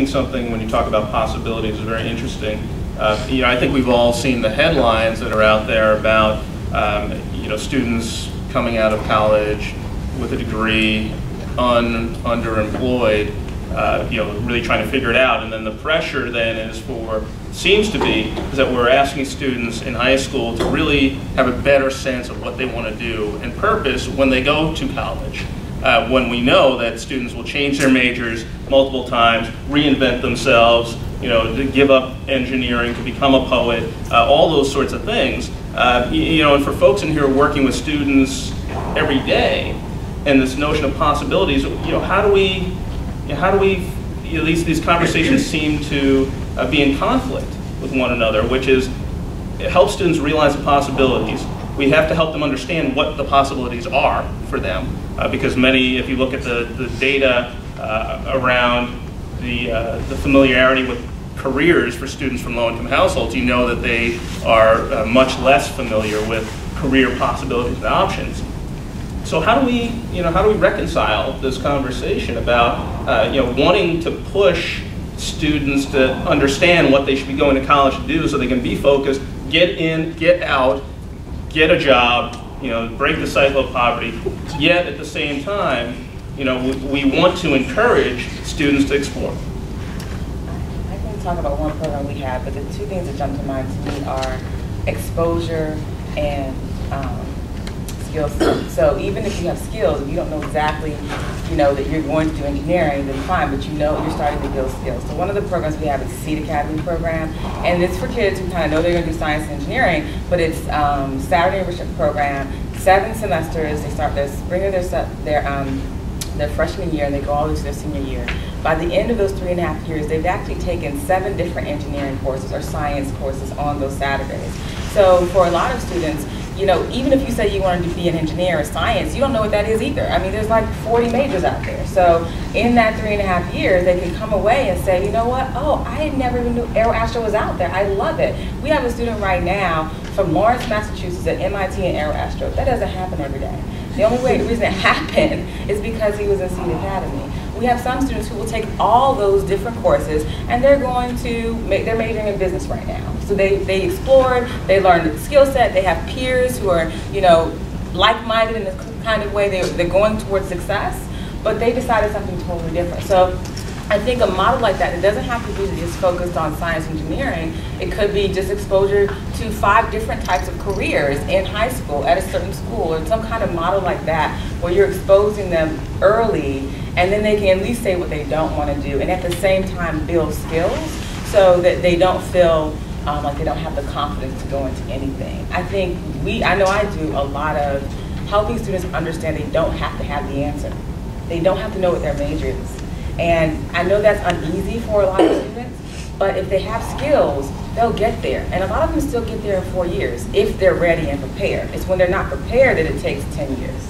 Something when you talk about possibilities is very interesting. I think we've all seen the headlines that are out there about students coming out of college with a degree, underemployed, really trying to figure it out, and then the pressure then seems to be that we're asking students in high school to really have a better sense of what they want to do and purpose when they go to college. When we know that students will change their majors multiple times, reinvent themselves, to give up engineering, to become a poet, all those sorts of things. And for folks in here working with students every day, and this notion of possibilities, how do we, these conversations seem to be in conflict with one another, which is help students realize the possibilities. We have to help them understand what the possibilities are for them, because if you look at the data around the familiarity with careers for students from low-income households, you know that they are much less familiar with career possibilities and options. So how do we reconcile this conversation about wanting to push students to understand what they should be going to college to do so they can be focused, get in, get out, get a job, break the cycle of poverty, yet at the same time, we want to encourage students to explore. I can talk about one program we have, but the two things that jump to mind to me are exposure and skills. So even if you have skills, if you don't know exactly, that you're going to do engineering, then fine, but you're starting to build skills. So one of the programs we have is the Seed Academy program, and it's for kids who kind of know they're going to do science and engineering, but it's Saturday enrichment program, 7 semesters. They start their spring of their freshman year, and they go all the way to their senior year. By the end of those 3.5 years, they've actually taken 7 different engineering courses or science courses on those Saturdays. So for a lot of students, even if you say you wanted to be an engineer or science, you don't know what that is either. I mean, there's like 40 majors out there. So in that 3.5 years, they can come away and say, you know what? Oh, I never even knew Aeroastro was out there. I love it. We have a student right now from Lawrence, Massachusetts at MIT in Aeroastro. That doesn't happen every day. The only reason it happened is because he was in Seed Academy. We have some students who will take all those different courses, and they're majoring in business right now. So they explored, they learned the skill set, they have peers who are, like-minded in this kind of way. They're going towards success, but they decided something totally different. So I think a model like that, it doesn't have to be just focused on science engineering. It could be just exposure to 5 different types of careers in high school, at a certain school, or some kind of model like that, where you're exposing them early, and then they can at least say what they don't want to do, and at the same time build skills so that they don't feel like they don't have the confidence to go into anything. I know I do a lot of helping students understand they don't have to have the answer. They don't have to know what their major is. And I know that's uneasy for a lot of students, but if they have skills, they'll get there. And a lot of them still get there in 4 years if they're ready and prepared. It's when they're not prepared that it takes 10 years.